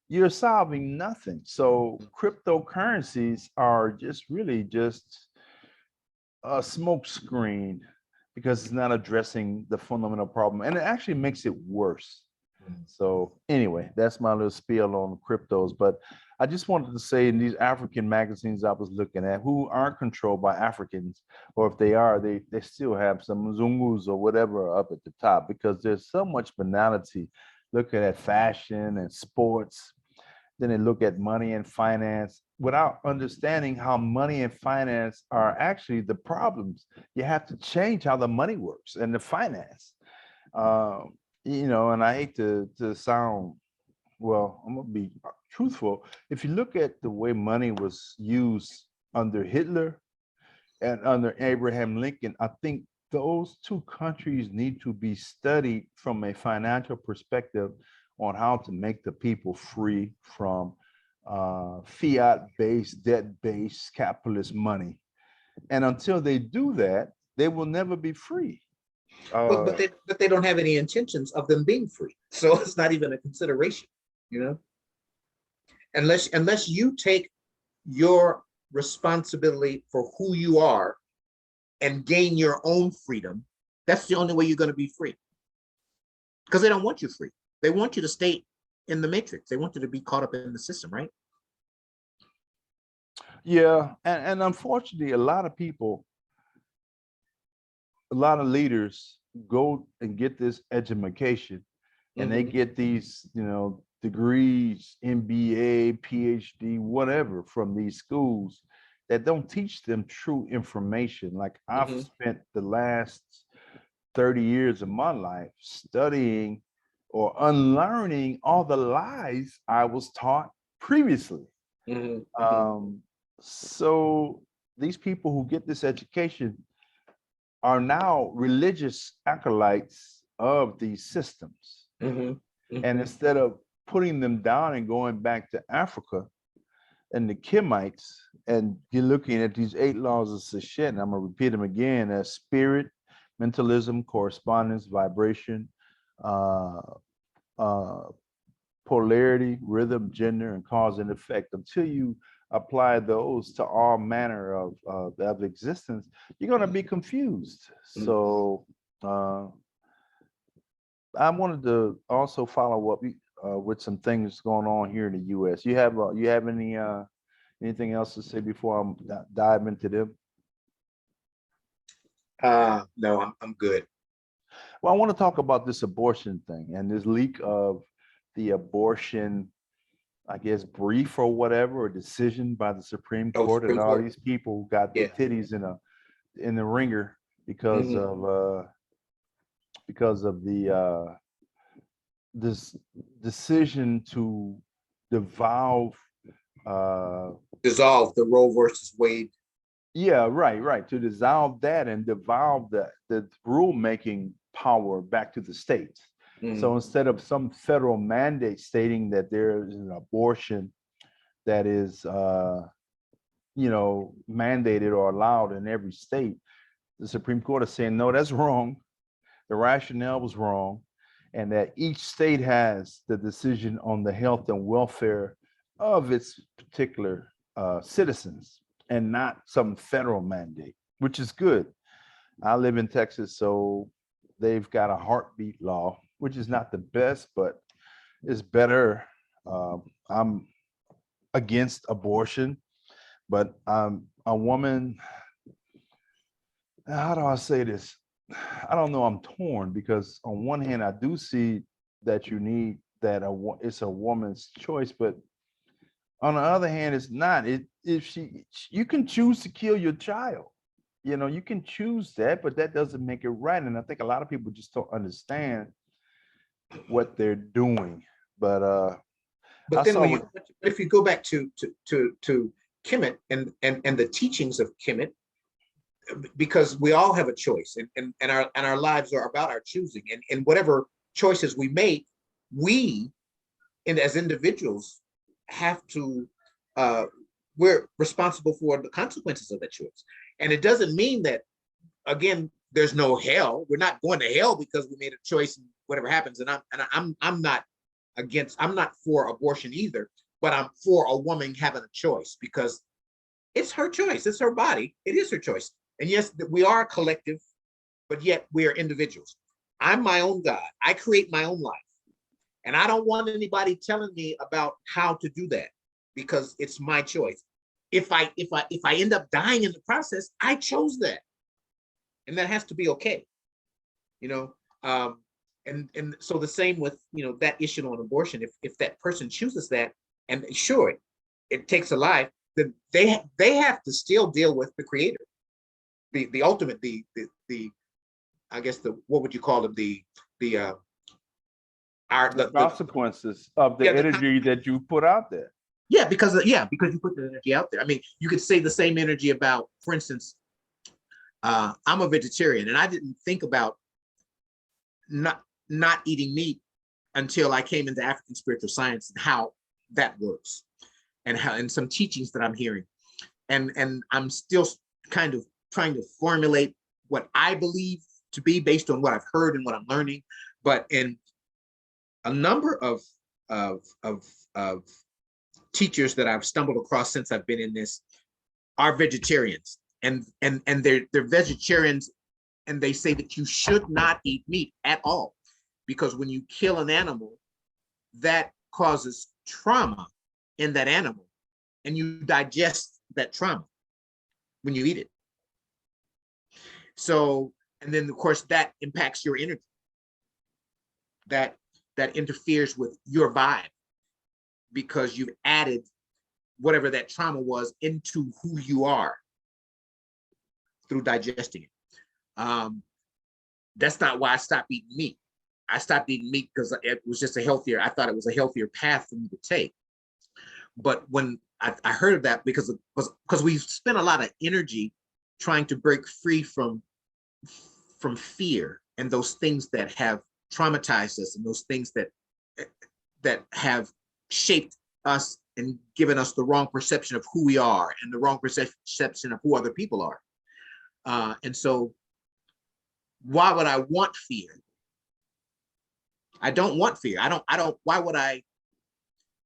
you're solving nothing. So cryptocurrencies are just really just a smoke screen because it's not addressing the fundamental problem, and it actually makes it worse. So anyway, that's my little spiel on cryptos. But I just wanted to say, in these African magazines I was looking at, who aren't controlled by Africans, or if they are, they still have some Zungus or whatever up at the top, because there's so much banality looking at fashion and sports. Then they look at money and finance without understanding how money and finance are actually the problems. You have to change how the money works and the finance. And I hate to sound, well, I'm gonna be truthful. If you look at the way money was used under Hitler and under Abraham Lincoln, I think those two countries need to be studied from a financial perspective on how to make the people free from fiat-based, debt-based capitalist money. And until they do that, they will never be free. But they don't have any intentions of them being free. So it's not even a consideration, you know, unless you take your responsibility for who you are and gain your own freedom. That's the only way you're going to be free, because they don't want you free. They want you to stay in the matrix. They want you to be caught up in the system, right? Yeah, and unfortunately, a lot of people, a lot of leaders go and get this education, and they get these, degrees, MBA, PhD, whatever, from these schools that don't teach them true information. Like I've spent the last 30 years of my life studying or unlearning all the lies I was taught previously. So these people who get this education are now religious acolytes of these systems. And instead of putting them down and going back to Africa and the Kemites, and you're looking at these 8 laws of Seshat, and I'm gonna repeat them again, as spirit, mentalism, correspondence, vibration, polarity, rhythm, gender, and cause and effect. Until you apply those to all manner of existence, you're going to be confused. So I wanted to also follow up with some things going on here in the U.S. You have anything else to say before I dive into them? No, I'm good. Well, I want to talk about this abortion thing and this leak of the abortion, I guess, brief or whatever, or decision by the Supreme Court, and all these people got their titties in the ringer because of the this decision to dissolve the Roe versus Wade. Yeah, right. To dissolve that and devolve the rulemaking power back to the states. So instead of some federal mandate stating that there is an abortion that is, mandated or allowed in every state, the Supreme Court is saying, no, that's wrong. The rationale was wrong. And that each state has the decision on the health and welfare of its particular citizens, and not some federal mandate, which is good. I live in Texas, so they've got a heartbeat law, which is not the best, but it's better. I'm against abortion, but a woman, how do I say this? I don't know, I'm torn, because on one hand, I do see that you need that it's a woman's choice, but on the other hand, it's not. You can choose to kill your child. You can choose that, but that doesn't make it right. And I think a lot of people just don't understand what they're doing. But then if you go back to Kemet and the teachings of Kemet, because we all have a choice, and our lives are about our choosing, and whatever choices we make, as individuals have to, we're responsible for the consequences of that choice. And it doesn't mean that, again, there's no hell. We're not going to hell because we made a choice and whatever happens. And I'm not for abortion either, but I'm for a woman having a choice, because it's her choice. It's her body. It is her choice. And yes, we are a collective, but yet we are individuals. I'm my own God. I create my own life. And I don't want anybody telling me about how to do that, because it's my choice. If I end up dying in the process, I chose that. And that has to be okay. And so the same with, that issue on abortion. If that person chooses that, and sure, it takes a life, then they have to still deal with the creator. The ultimate, I guess what would you call it? our The consequences of the yeah, energy that you put out there. yeah, because you put the energy out there. I mean, you could say the same energy about, for instance, I'm a vegetarian, and I didn't think about not eating meat until I came into African spiritual science and how that works, and some teachings that I'm hearing, and I'm still kind of trying to formulate what I believe to be based on what I've heard and what I'm learning. But in a number of teachers that I've stumbled across since I've been in this are vegetarians, and they're vegetarians, and they say that you should not eat meat at all, because when you kill an animal, that causes trauma in that animal, and you digest that trauma when you eat it. So, and then of course that impacts your energy. That interferes with your vibe, because you've added whatever that trauma was into who you are through digesting it. That's not why I stopped eating meat. I stopped eating meat because it was just I thought it was a healthier path for me to take. But when I heard of that, because we've spent a lot of energy trying to break free from fear and those things that have traumatized us, and those things that have shaped us and given us the wrong perception of who we are and the wrong perception of who other people are. And so why would I want fear? I don't want fear. I don't, why would I?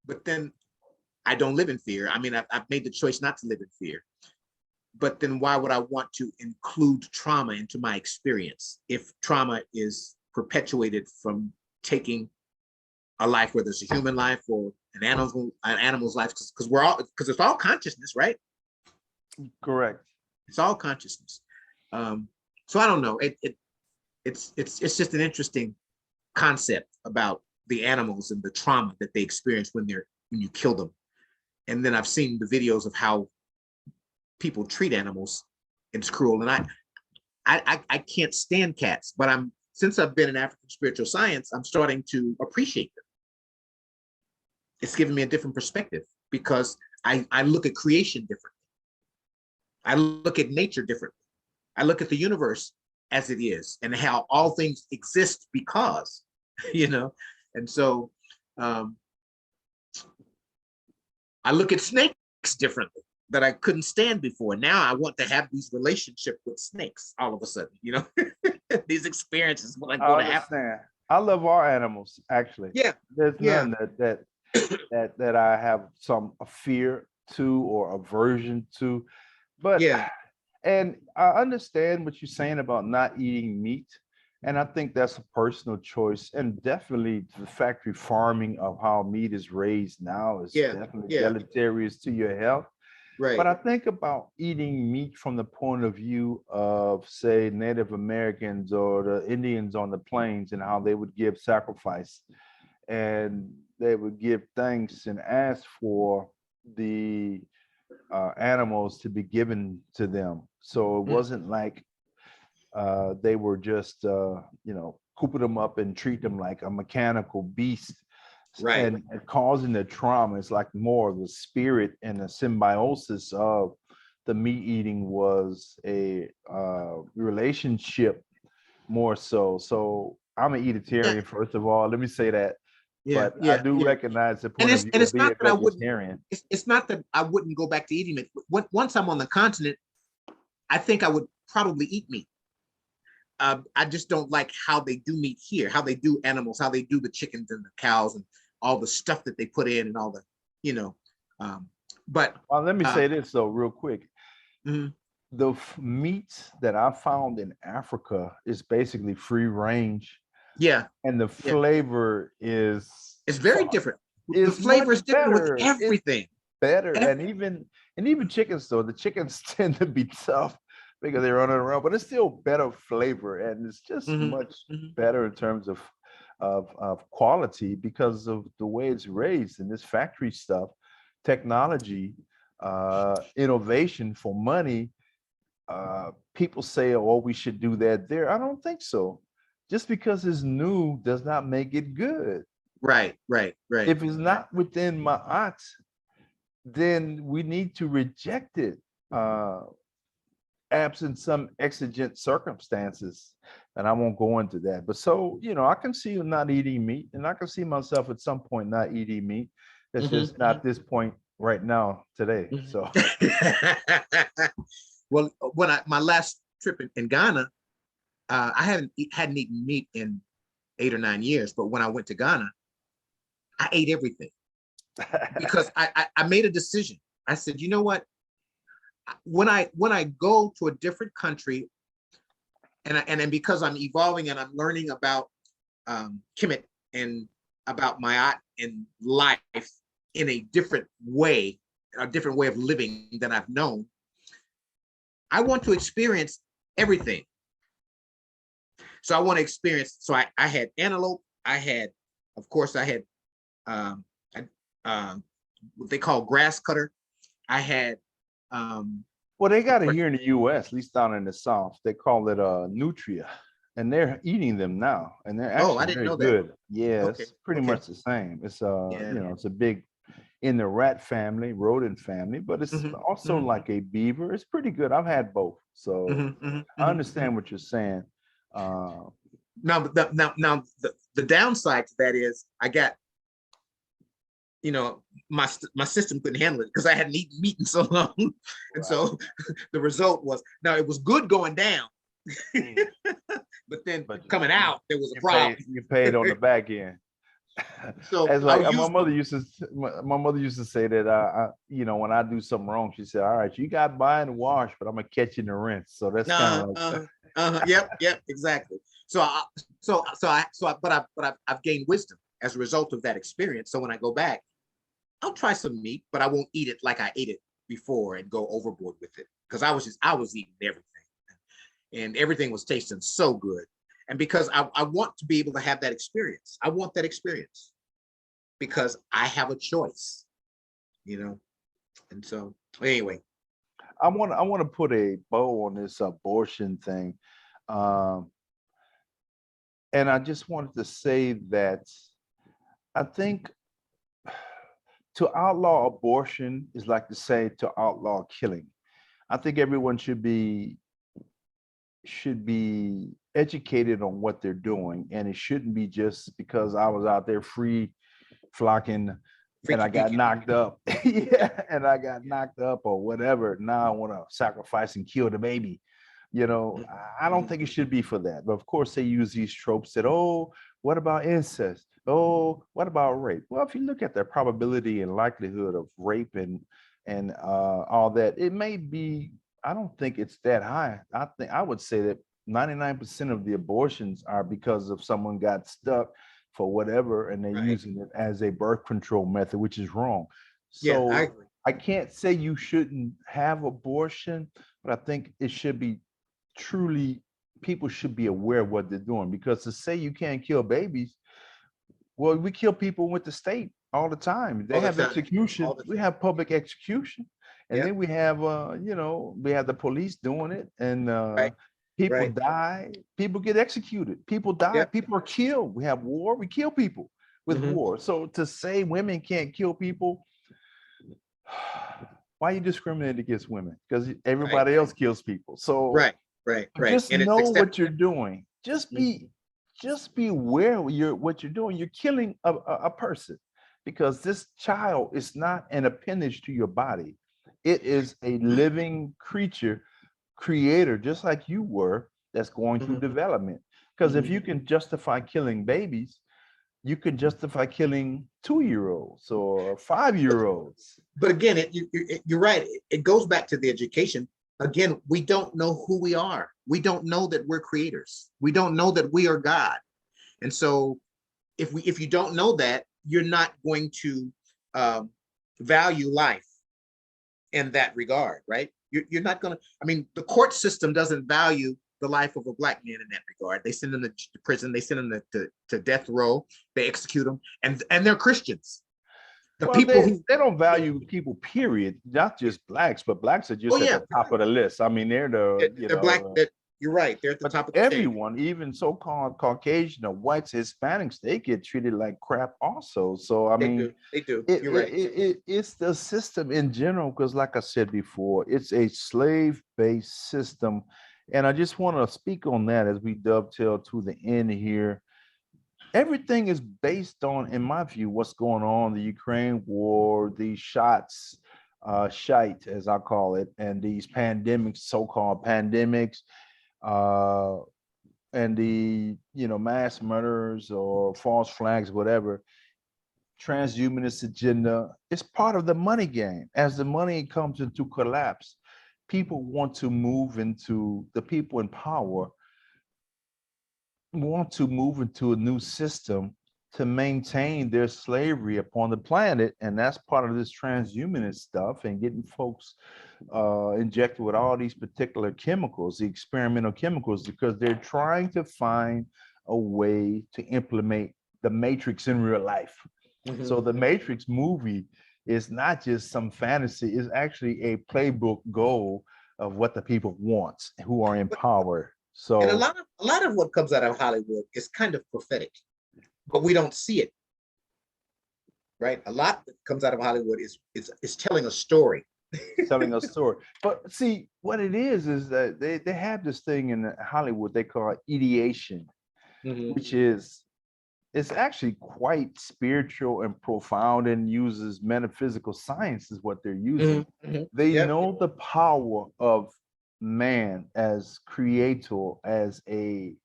But then I don't live in fear. I mean, I've made the choice not to live in fear. But then why would I want to include trauma into my experience if trauma is perpetuated from taking a life, whether it's a human life or an animal's life? Because it's all consciousness, right? Correct. It's all consciousness. So I don't know. It's just an interesting concept about the animals and the trauma that they experience when you kill them. And then I've seen the videos of how people treat animals. It's cruel, and I can't stand cats. But since I've been in African spiritual science, I'm starting to appreciate them. It's given me a different perspective, because I look at creation differently. I look at nature differently. I look at the universe as it is, and how all things exist because, and so I look at snakes differently, that I couldn't stand before. Now I want to have these relationships with snakes all of a sudden, these experiences when I go to Africa. I love all animals, actually. Yeah. There's none that I have some fear to or aversion to. But yeah, and I understand what you're saying about not eating meat. And I think that's a personal choice. And definitely the factory farming of how meat is raised now is definitely deleterious to your health. right. But I think about eating meat from the point of view of, say, Native Americans or the Indians on the plains, and how they would give sacrifice, and they would give thanks and ask for the animals to be given to them. So it wasn't like they were just, cooping them up and treat them like a mechanical beast. Right. And causing the trauma. It's like more of the spirit and the symbiosis of the meat eating was a relationship more so. So I'm an eatitarian, first of all. Let me say that. Yeah, but I do recognize the point of view of being a vegetarian. It's not that I wouldn't go back to eating it. Once I'm on the continent, I think I would probably eat meat. I just don't like how they do meat here, how they do animals, how they do the chickens and the cows and all the stuff that they put in and all the, but. Well, let me say this though, real quick. Mm-hmm. The meats that I found in Africa is basically free range. Yeah. And the flavor is. It's very different. The flavor is different with everything. It's better. And even chickens though, the chickens tend to be tough because they're running around, but it's still better flavor, and it's just much better in terms of quality because of the way it's raised. And this factory stuff, technology, innovation for money, people say, oh, we should do that there. I don't think so. Just because it's new does not make it good. Right, right, right. If it's not within ma'at, then we need to reject it, absent some exigent circumstances. And I won't go into that. But so, I can see you not eating meat, and I can see myself at some point not eating meat. It's Mhm, just not this point right now today. mhm. So Well, when my last trip in Ghana, I hadn't eaten meat in 8 or 9 years, but when I went to Ghana, I ate everything because I made a decision. I said, you know what? When I go to a different country, and then because I'm evolving and I'm learning about Kemet and about Mayat and life in a different way of living than I've known, I want to experience everything. So I want to experience. So I had antelope. Of course, I had um, what they call grass cutter. I had well, they got it here in the US, at least down in the South. They call it nutria. And they're eating them now, and they're oh, I actually didn't very know that. good. Yeah, Okay, it's pretty okay, much the same. It's yeah. it's a big in the rat family, rodent family, but it's Hmm. also Hmm. like a beaver. It's pretty good. I've had both, so Hmm. Hmm. I Hmm. understand what you're saying. Uh, Now the downside to that is I got, my system couldn't handle it because I hadn't eaten meat in so long, and right. so the result was, now it was good going down, Mm. but then But coming you, out there was a you problem. paid on the back end. So It's I'll like use. my mother used to say that when I do something wrong, she said, "All right, you got by and wash, but I'm gonna catch you in the rinse." So that's kind of like Yep, exactly. So I, but I've gained wisdom as a result of that experience. So when I go back, I'll try some meat, but I won't eat it like I ate it before and go overboard with it, because I was eating everything, and everything was tasting so good. And because I want to be able to have that experience, I want that experience because I have a choice, you know. And so anyway. I want to put a bow on this abortion thing. Um, and I just wanted to say that I think to outlaw abortion is like to say to outlaw killing. I think everyone should be educated on what they're doing, and it shouldn't be just because I was out there free flocking and I Freaky got deaky. knocked up. Yeah, and I got knocked up or whatever. Now I want to sacrifice and kill the baby. I don't think it should be for that. But of course, they use these tropes that, oh, what about incest? Oh, what about rape? Well, if you look at the probability and likelihood of rape and all that, it may be. I don't think it's that high. I would say that 99% of the abortions are because of someone got stuck for whatever, and they're Right. using it as a birth control method, which is wrong. Yeah, I So agree. I can't say you shouldn't have abortion, but I think it should be truly, people should be aware of what they're doing, because to say you can't kill babies, well, we kill people with the state all the time. They All the have time. All execution. the We time. have public execution, and Yep. then we have the police doing it, and Right. people Right. die. People get executed. People die. Yep. People are killed. We have war. We kill people with Hmm. war. So to say women can't kill people, why are you discriminating against women? Because Right. everybody else kills people. So Right. Right. Right. just And it's know what you're acceptable. doing. Just be aware of what you're doing. You're killing a person, because this child is not an appendage to your body. It is a living creature, creator, just like you were, that's going through Hmm. development. Because if Hmm. you can justify killing babies, you can justify killing 2-year-olds or 5-year-olds. But again, you're right. It goes back to the education. Again, we don't know who we are. We don't know that we're creators. We don't know that we are God. And so, if you don't know that, you're not going to um, value life in that regard, right? You're not going to. I mean, the court system doesn't value the life of a black man in that regard. They send them to prison. They send them to death row. They execute them, and they're Christians. The Well, people they who, they don't value people, period. Not just blacks, but blacks are oh just at yeah, the top of the list. I mean, they're they're black. You're right. They're at the But top of the chain. everyone, even so-called Caucasian or whites, Hispanics, they get treated like crap also. So I They mean, do. They do. it, You're it, right. it's the system in general, because like I said before, it's a slave-based system. And I just want to speak on that as we dovetail to the end here. Everything is based on, in my view, what's going on, the Ukraine war, these shots, shite, as I call it, and these pandemics, so-called pandemics, uh, and the mass murders or false flags, whatever, transhumanist agenda. It's part of the money game. As the money comes into collapse, people want to move into, the people in power want to move into a new system to maintain their slavery upon the planet. And that's part of this transhumanist stuff, and getting folks injected with all these particular chemicals, the experimental chemicals, because they're trying to find a way to implement the Matrix in real life. So the Matrix movie is not just some fantasy, it's actually a playbook goal of what the people want who are in power. So, and a lot of what comes out of Hollywood is kind of prophetic, but we don't see it. Right? A lot that comes out of Hollywood is telling a story. telling a story. But see, what it is that they have this thing in Hollywood they call ideation, which is, it's actually quite spiritual and profound, and uses metaphysical science is what they're using. They Yep. know the power of man as creator, as a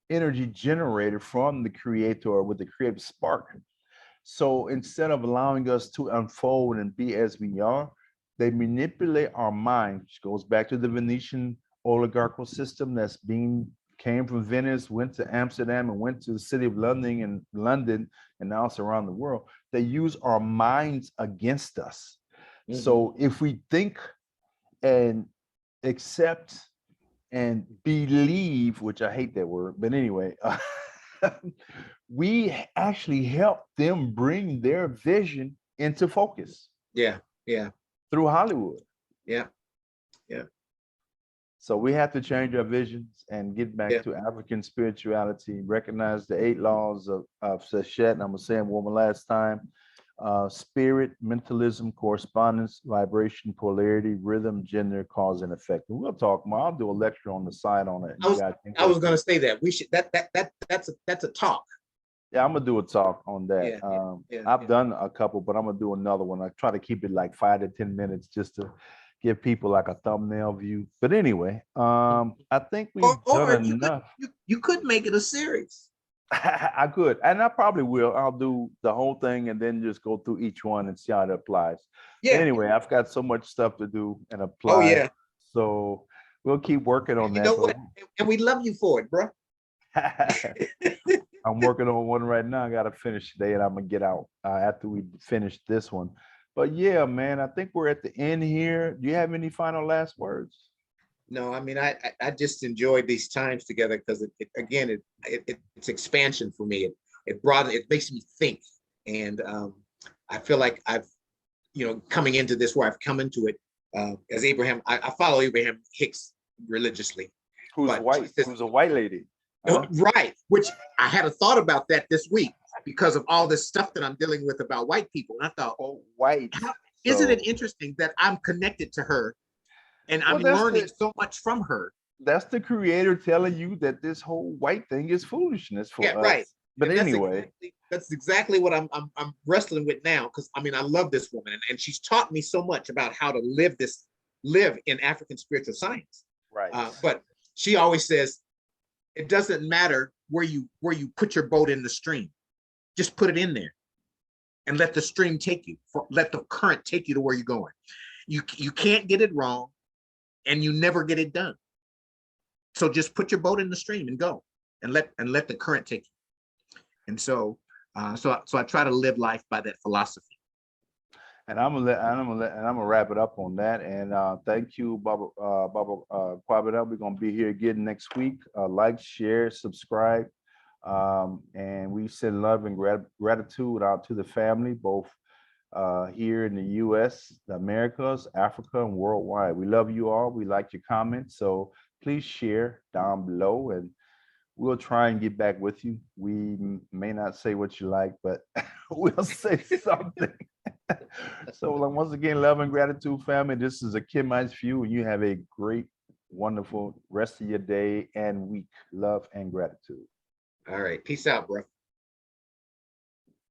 energy generator from the creator with the creative spark. So instead of allowing us to unfold and be as we are, they manipulate our mind, which goes back to the Venetian oligarchical system came from Venice, went to Amsterdam, and went to the city of London, and now it's around the world. They use our minds against us. So if we think and accept and believe, which I hate that word, but anyway, we actually help them bring their vision into focus. Yeah. Through Hollywood. Yeah. So we have to change our visions and get back to African spirituality, recognize the 8 laws of Seshat. And I'm gonna say them one last time. Spirit, mentalism, correspondence, vibration, polarity, rhythm, gender, cause and effect. And we'll talk more. I'll do a lecture on the side on it. I was gonna say that we should that's a talk. Yeah, I'm gonna do a talk on that. I've done a couple, but I'm gonna do another one. I try to keep it like 5 to 10 minutes just to give people like a thumbnail view. But anyway, I think we've done enough. You could make it a series. I could, and I probably will. I'll do the whole thing and then just go through each one and see how it applies. Yeah. But anyway, I've got so much stuff to do and apply. Oh yeah. So we'll keep working on that. You know what? And we love you for it, bro. I'm working on one right now. I got to finish today, and I'm gonna get out after we finish this one. But yeah, man, I think we're at the end here. Do you have any final last words? No, I mean, I just enjoyed these times together because it's expansion for me. It makes me think, and I feel like I've, coming into this where I've come into it as Abraham. I follow Abraham Hicks religiously. Who's white? Who's a white lady? Right. Which I had a thought about that this week because of all this stuff that I'm dealing with about white people. And I thought, oh, white. Isn't it interesting that I'm connected to her? And I'm learning so much from her. That's the creator telling you that this whole white thing is foolishness for us. Right. But anyway, that's exactly what I'm wrestling with now. Because I mean, I love this woman, and she's taught me so much about how to live in African spiritual science. Right. But she always says, it doesn't matter where you put your boat in the stream. Just put it in there, and let the stream take you. Let the current take you to where you're going. You can't get it wrong. And you never get it done. So just put your boat in the stream and go, and let the current take you. And so I try to live life by that philosophy. And I'm gonna wrap it up on that. And thank you, Baba Kwabena. We're gonna be here again next week. Like, share, subscribe, and we send love and gratitude out to the family, both here in the U.S., the Americas, Africa, and worldwide. We love you all. We like your comments. So please share down below, and we'll try and get back with you. We may not say what you like, but we'll say something. So once again, love and gratitude, family. This is a Kemites View, and you have a great, wonderful rest of your day and week. Love and gratitude. All right. Peace out, bro.